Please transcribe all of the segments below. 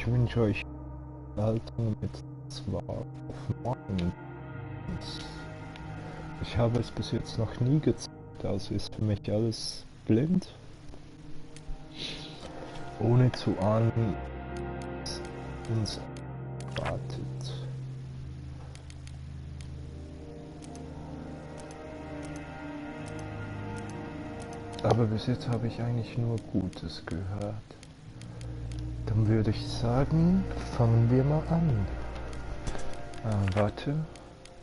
Ich wünsche euch Haltung mit zwar auf morgen. Ich habe es bis jetzt noch nie gezeigt, also ist für mich alles blind, ohne zu ahnen, was uns erwartet. Aber bis jetzt habe ich eigentlich nur Gutes gehört. Dann würde ich sagen, fangen wir mal an. Warte,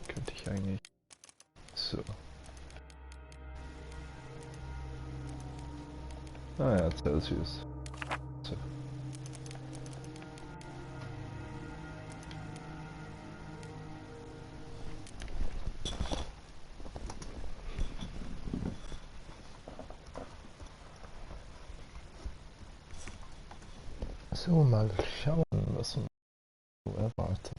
könnte ich eigentlich so. Ah ja, Celsius. So. So, mal schauen, was uns so erwartet.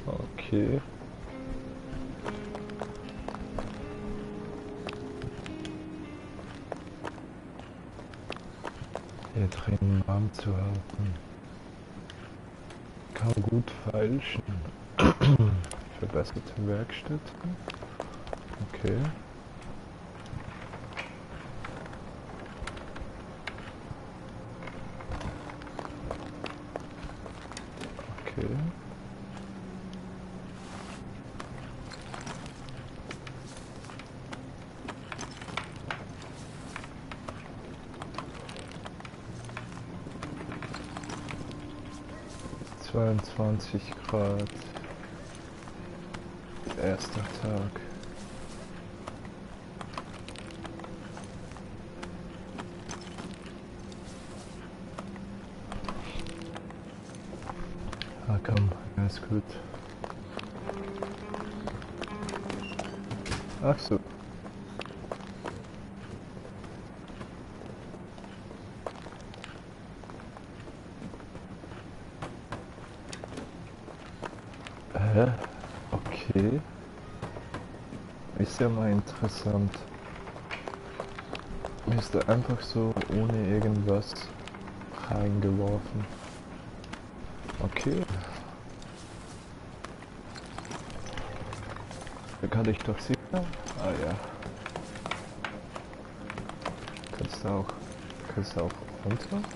Okay. Hier drinnen warm zu halten. Kann gut feilschen. Verbesserte Werkstätte. Okay. Okay. Grad. Erster Tag. Ah komm, alles gut. Ach so. Hä? Okay. Ist ja mal interessant. Ist er einfach so ohne irgendwas reingeworfen. Okay. Da kann ich doch sicher. Ah ja. Kannst du auch runter?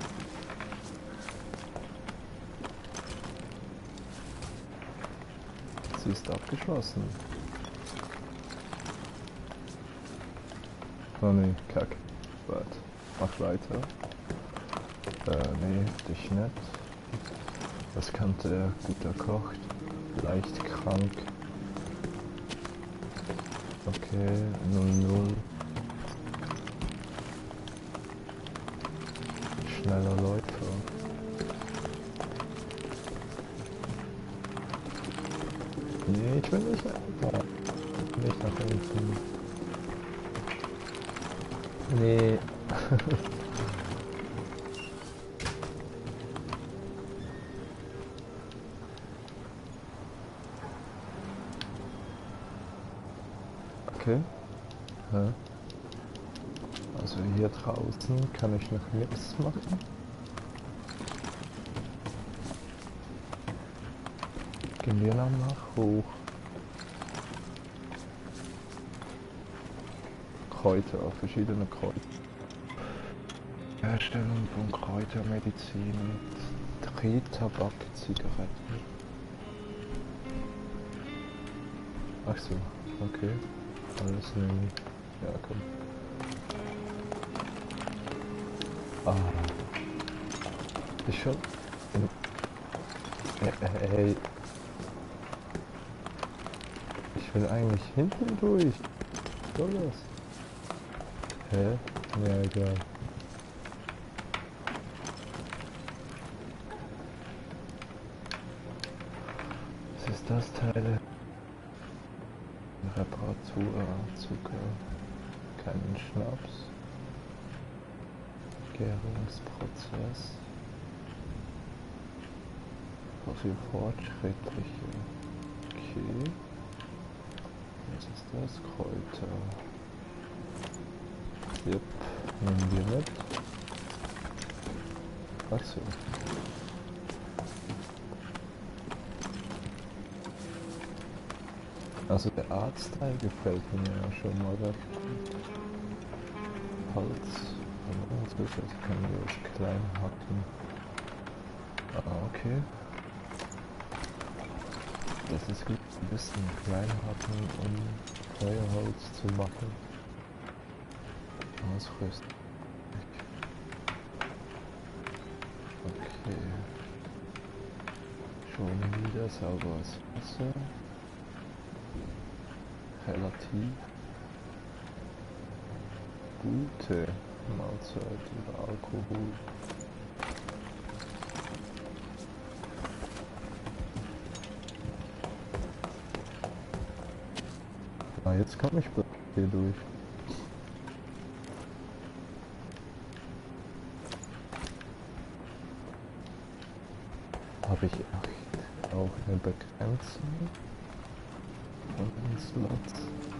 Sie ist abgeschlossen. Oh ne, kack. Warte, mach weiter. Nee, dich nicht. Das kannte er, guter Koch, leicht krank. Okay, 0-0. Schneller Läufer. Nee, ich will nicht weiter. Nicht nach hinten. Nee. Okay. Ja. Also hier draußen kann ich noch nichts machen. Gehen wir dann nach hoch. Kräuter, verschiedene Kräuter. Herstellung von Kräutermedizin mit Drehtabak, Zigaretten. Ach so, okay. Alles nehmen. Ja, komm. Ah. Ist schon. Ey. Ich will eigentlich hinten durch. Soll das? Hä? Ja, egal. Was ist das, Teile? Reparatur, Zucker, keinen Schnaps. Gärungsprozess. Für fortschrittliche. Okay. Was ist das? Kräuter. Yep, nehmen wir mit. Ach so. Also der Arztteil gefällt mir ja schon mal recht. Holz. Das können wir jetzt klein hacken. Ah, okay. Das ist gut, ein bisschen klein hacken, um Feuerholz zu machen. Ausrüsten. Okay. Schon wieder sauberes Wasser. Relativ gute Mahlzeit oder Alkohol. Ah, jetzt komme ich hier durch. Habe ich echt auch eine Begrenzung von den Slots?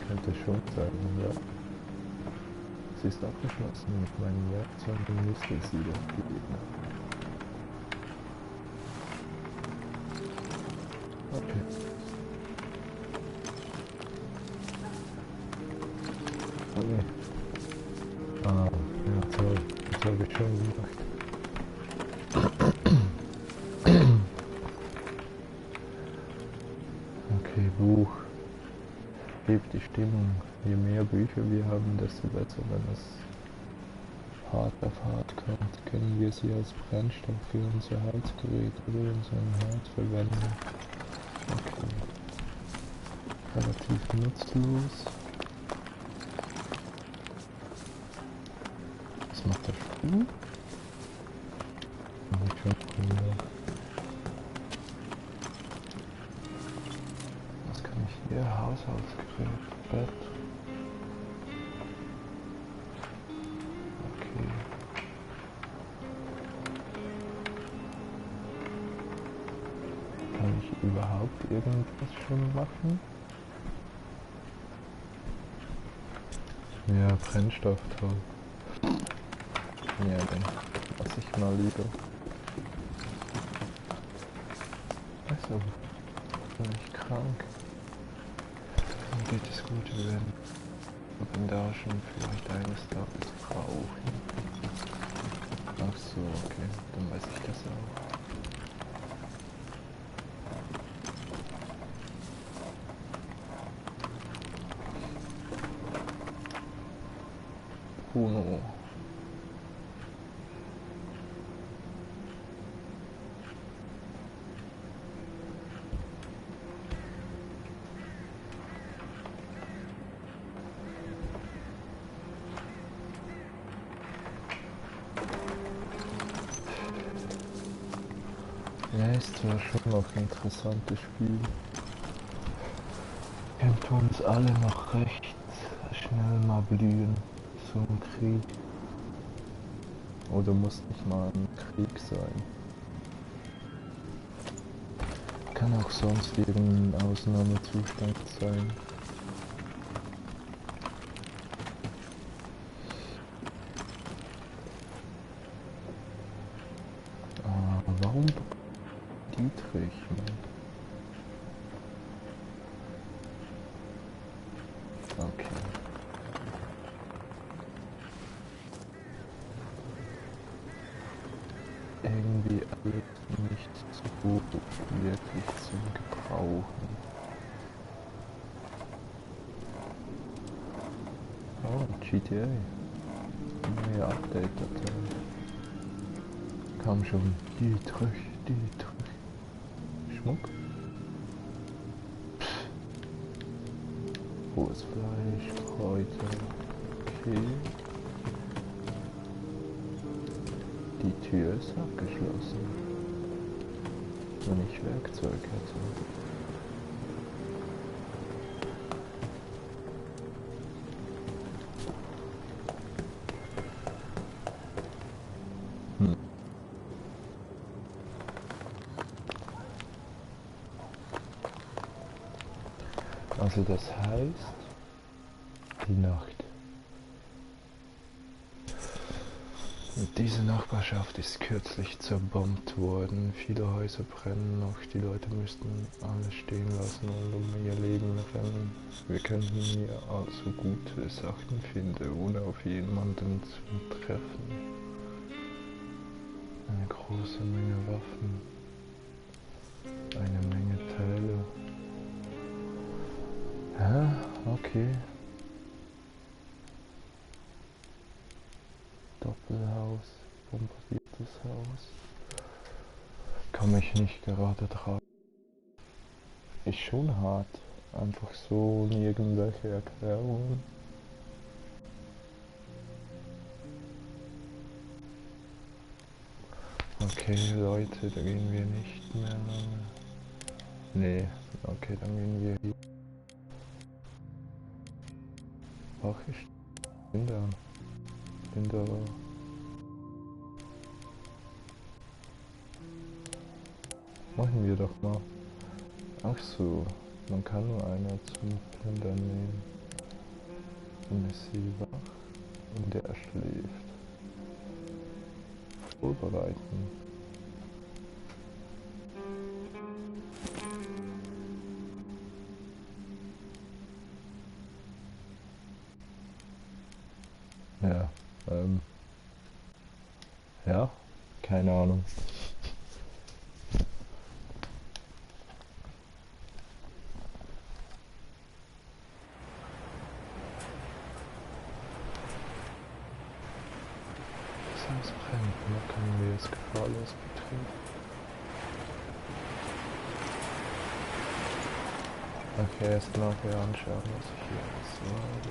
Könnte schon sein, ja. Sie ist abgeschlossen mit meinen Werkzeugen, müsste es sie doch geben. Okay. Okay. Ah, ja toll. Das habe ich schon gemacht. Okay, Buch. Hebt die Stimmung. Je mehr Bücher wir haben, desto besser. Wenn es hart auf hart kommt, können wir sie als Brennstoff für unser Heizgerät oder unseren Herd verwenden. Okay. Relativ nutzlos. Was macht der Spiel? Ich schon cool. Was kann ich hier? Haushaltsgerät, Bett. Okay. Kann ich überhaupt irgendwas schon machen? Ja, Brennstoff, toll. Ja, dann lass ich mal lieber. Also, bin ich krank? Dann geht es gut, wir werden Bandagen vielleicht eines Tages brauchen. Ach so, okay, dann weiß ich das auch. Bruno. Ja, ist zwar schon noch ein interessantes Spiel. Könnte uns alle noch recht schnell mal blühen, so ein Krieg. Oder muss nicht mal ein Krieg sein. Kann auch sonst irgendein Ausnahmezustand sein. Warum Dietrich? Okay. irgendwie alles nicht so wirklich zum Gebrauchen. Oh, GTA. Neue Update-Datei. Kam schon. Dietrich. Schmuck. Rohes Fleisch, Kräuter. Okay. Die Tür ist abgeschlossen. Wenn ich Werkzeug hätte. Also das heißt, die Nacht. Und diese Nachbarschaft ist kürzlich zerbombt worden. Viele Häuser brennen noch. Die Leute müssten alles stehen lassen und um ihr Leben rennen. Wir könnten hier also gute Sachen finden, ohne auf jemanden zu treffen. Eine große Menge Waffen. Eine Menge Teile. Okay. Doppelhaus, bombardiertes Haus. Komme ich nicht gerade drauf. Ist schon hart. Einfach so ohne irgendwelche Erklärungen. Okay, Leute, da gehen wir nicht mehr lange. Nee, okay, dann gehen wir hier. Ach, ich bin da. Machen wir doch mal. Ach so, man kann nur einer zum Plündern nehmen. Dann ist sie wach und der schläft. Vorbereiten. Ja, ja, keine Ahnung. Das Haus brennt, nur können wir es gefahrlos betreten. Okay, erst nachher anschauen, was ich hier alles habe.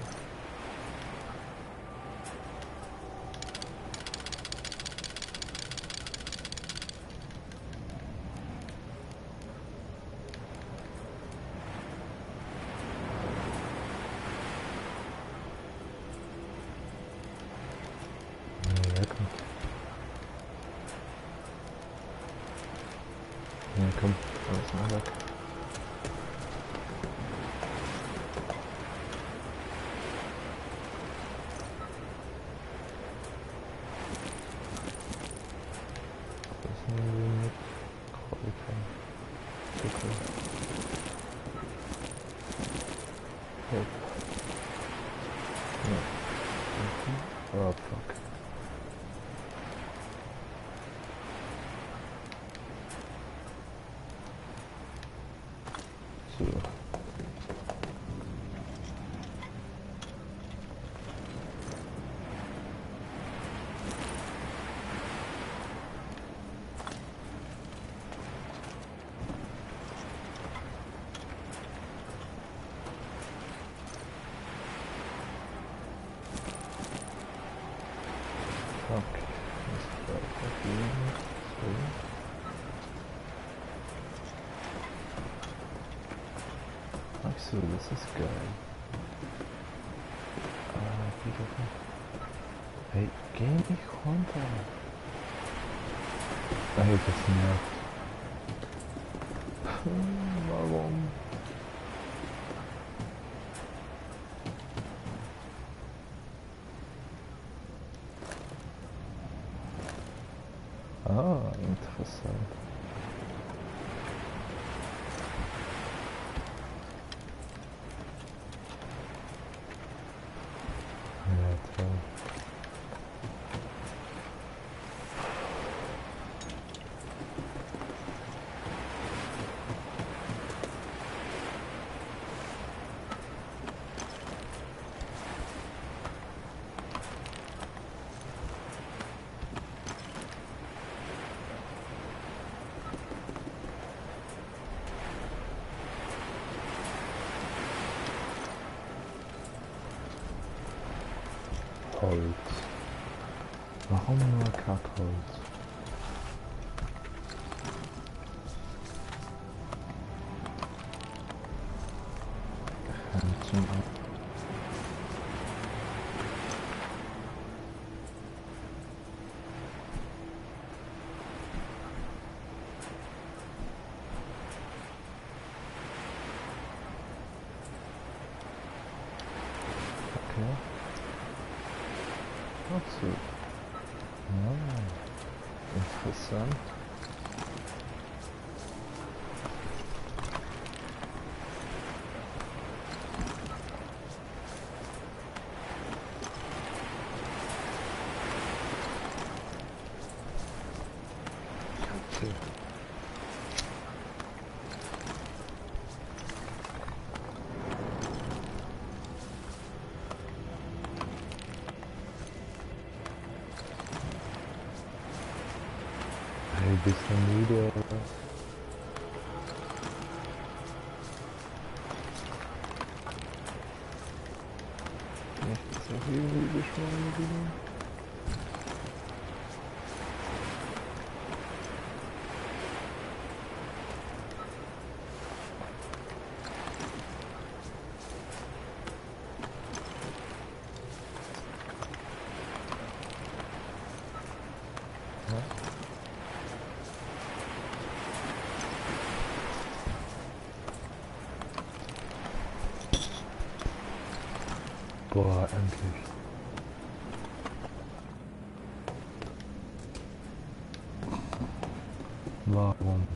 Ja, komm, alles mal weg. Das nehmen wir mit. Kräuter. Zucker. Hopp. Ja. Oh, fuck. So. Fuck. Muss ich weitergehen. So. Ach so, das ist geil. Wiederum. Hey, geh nicht runter. Ey, das nervt. Warum? Ah, interessant. Ja, toll. Kackholz. Warum nur Kackholz? Zum Okay. Ach so. Ja, interessant. Katze. Hey, bist du müde oder was? Nicht so viel müde schon. Boah, endlich. Warum?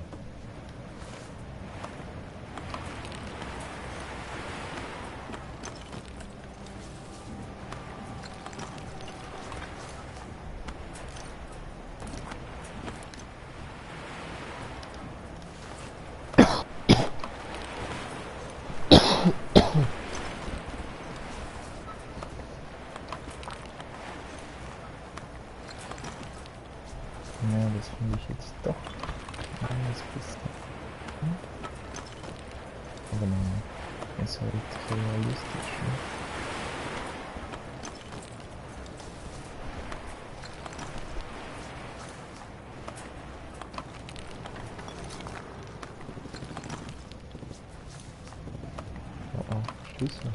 Ja, das finde ich jetzt doch ein kleines bisschen. Aber nein, ist halt realistisch. Ne? Oh, oh, Schlüssel.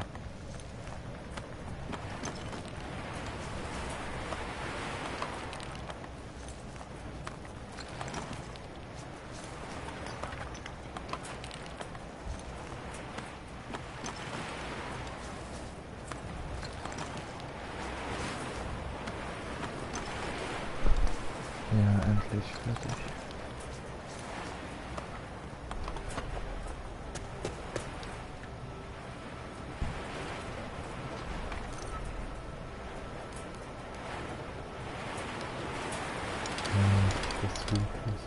Ja, endlich fertig. Ja, das ist wirklich.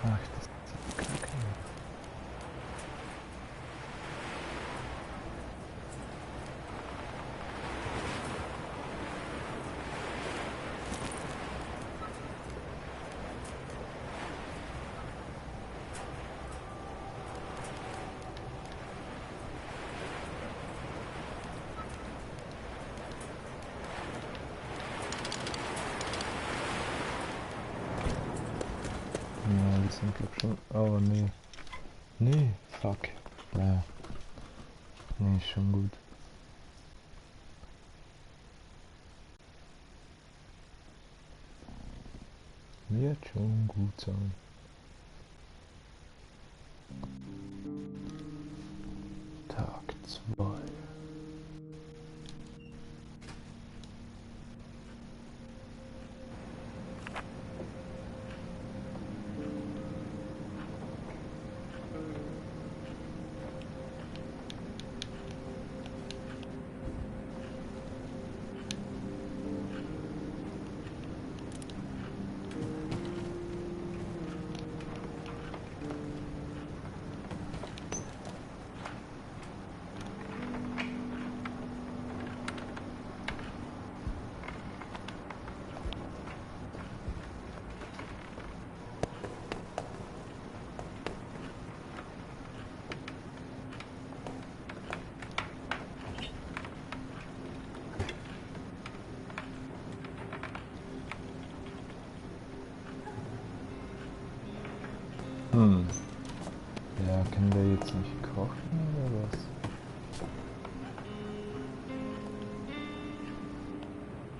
Ach, das ist kacke. Ja, die sind glaub schon. Oh nee. Nee, fuck. Ja. Nee, ist schon gut. Wird schon gut sein. Tag 2. Hm. Ja, kann der jetzt nicht kochen oder was?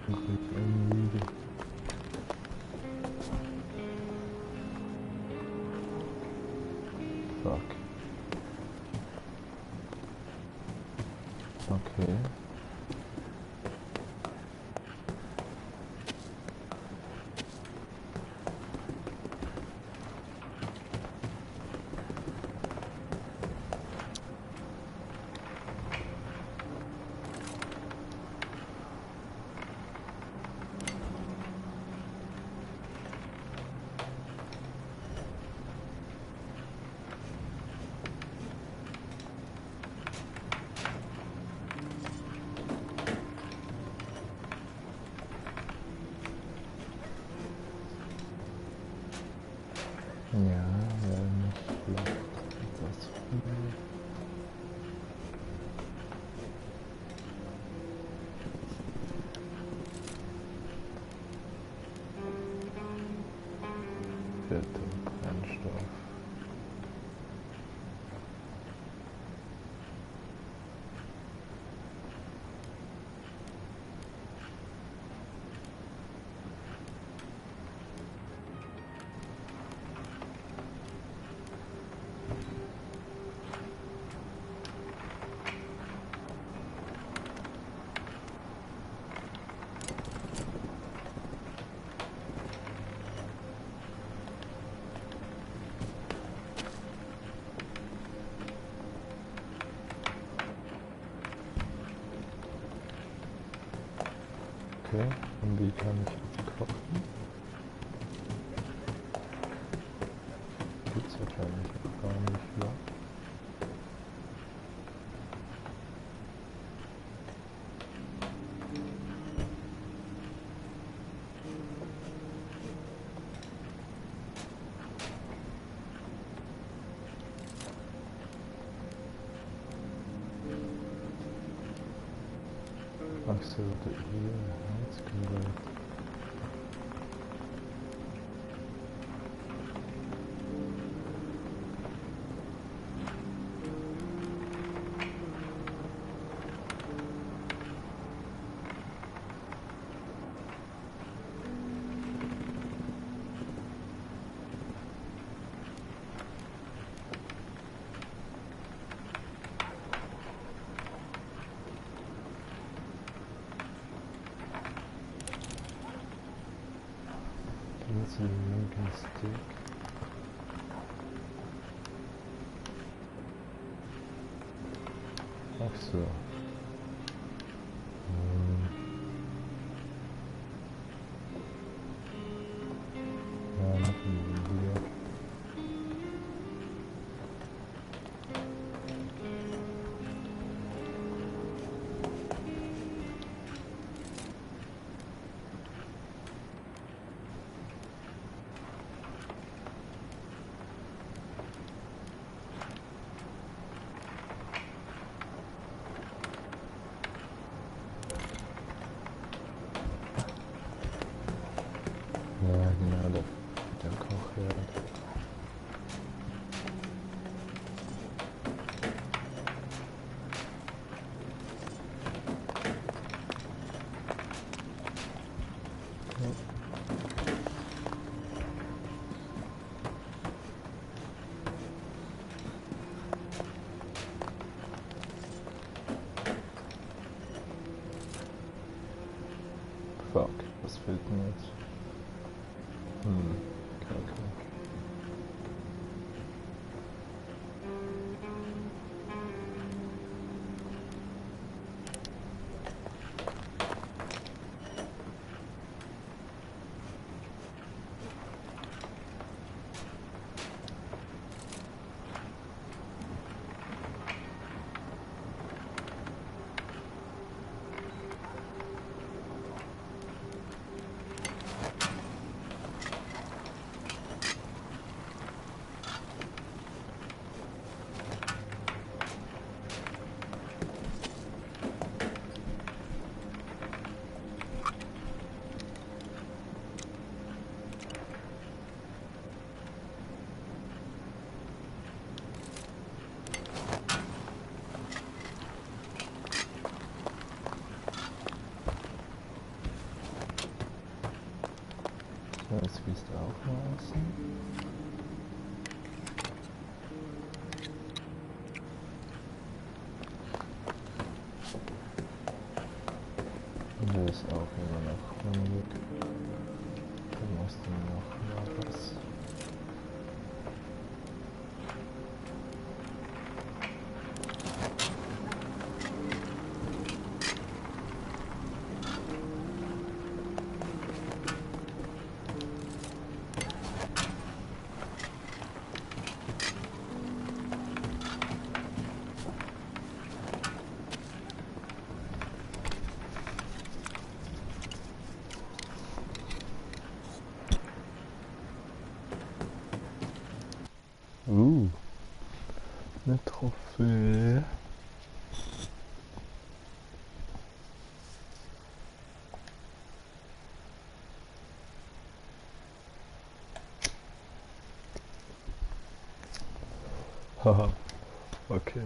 Mach ich irgendwie. Fuck. Okay. Ja, wäre nicht schlecht. Das viel. Viertel Brennstoff. Okay, und wie kann ich jetzt kochen? Gibt's wahrscheinlich noch gar nicht, ja. Ach so, hier, Heizgerät. Hier ist ein linken Stick. Ach so. Ja, machen wir hier. Ja, genau, der Kochherd. Fuck, was fehlt denn jetzt? Kacke. bist du auch mal außen. Und der ist auch immer noch hungrig. Du machst ihm noch mal was. Eine Trophäe. Haha, okay.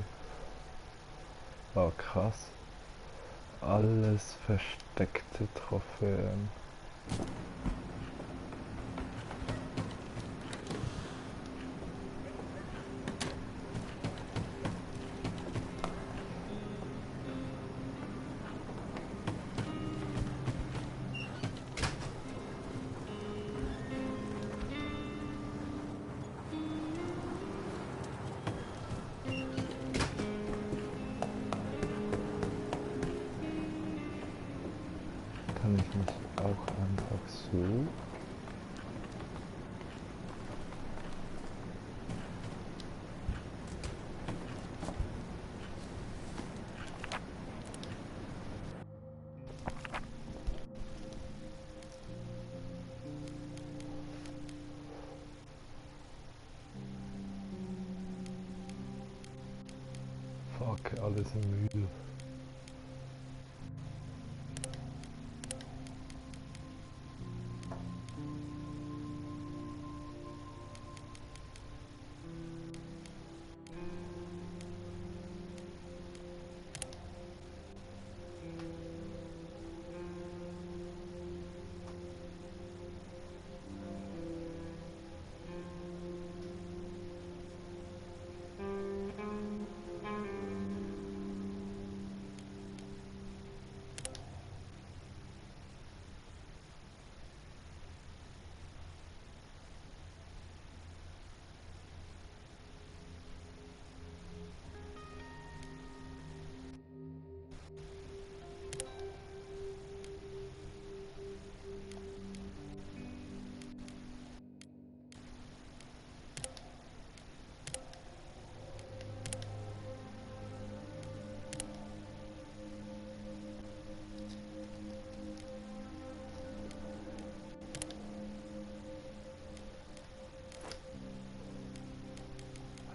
Oh, krass. Alles versteckte Trophäen. Kann ich nicht auch einfach so? Fuck, alles im Müll.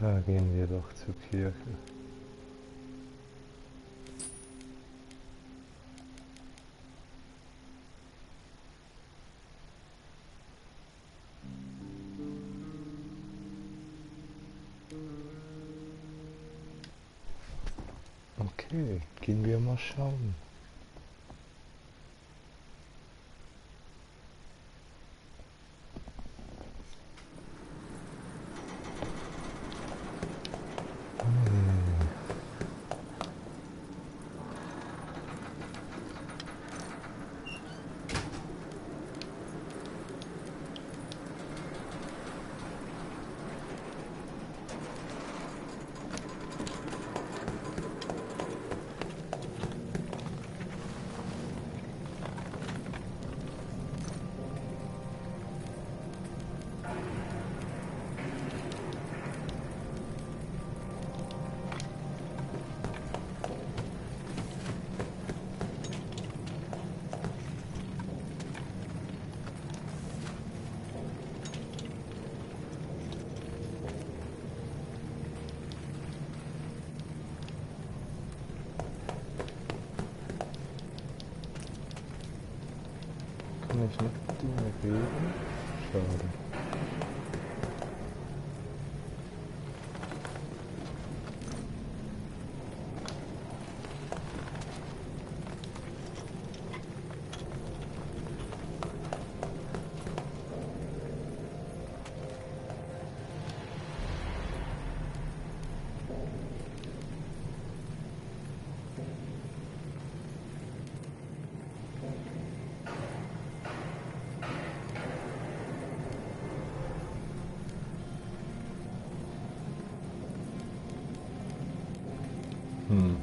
Ja, gehen wir doch zur Kirche. Okay, gehen wir mal schauen. Kann ich mit dir reden? Schade. Hm.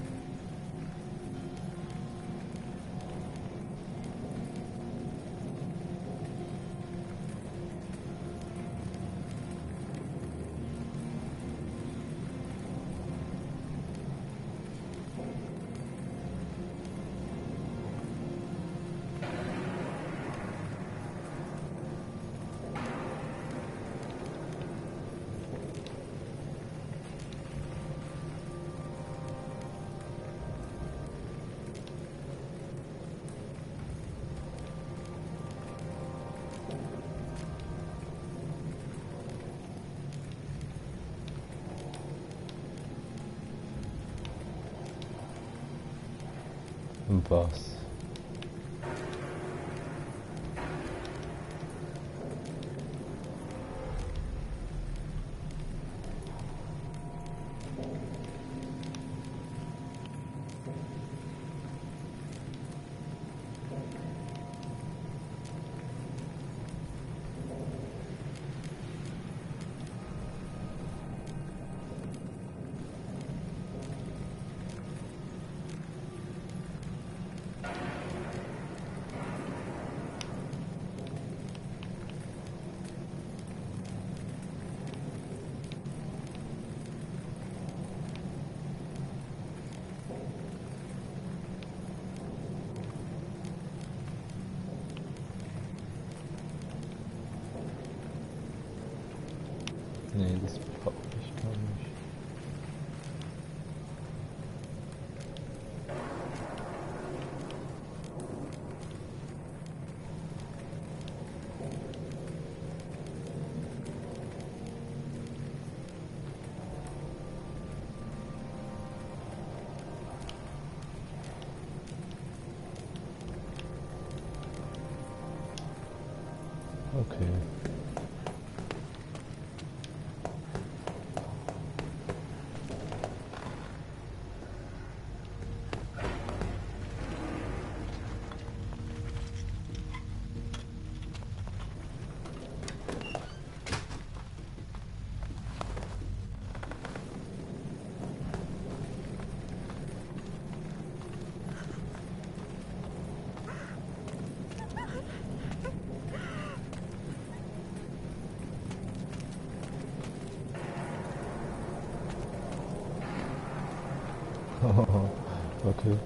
Was? Nee, das brauche ich gar nicht. Okay. Okay.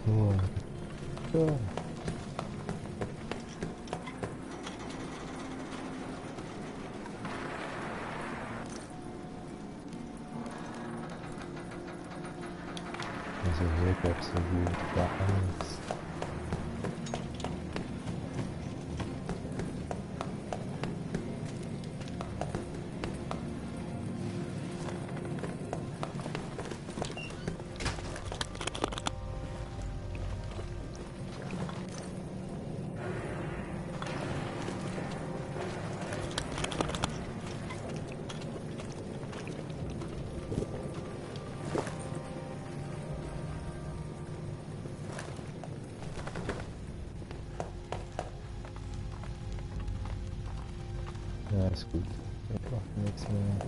Nur. Ja. Also hier gab es ja wohl gar nichts. Ja, ist gut. Wir brauchen nichts mehr.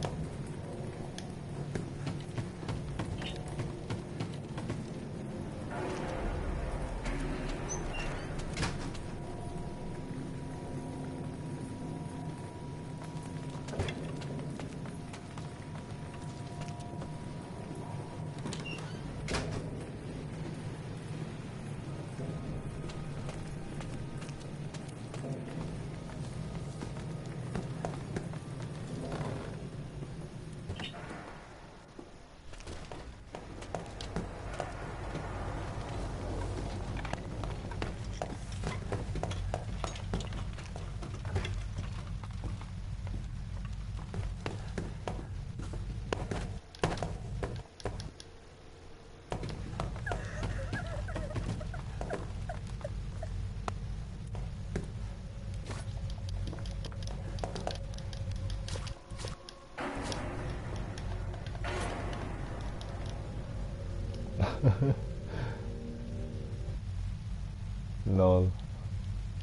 Lol.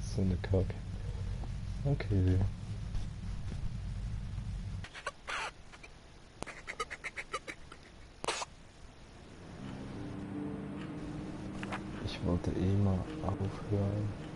So eine Kacke. Okay. Ich wollte eh mal aufhören.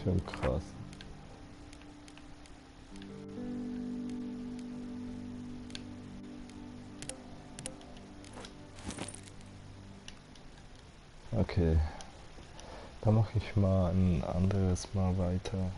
Schon krass. Okay, dann mache ich mal ein anderes Mal weiter.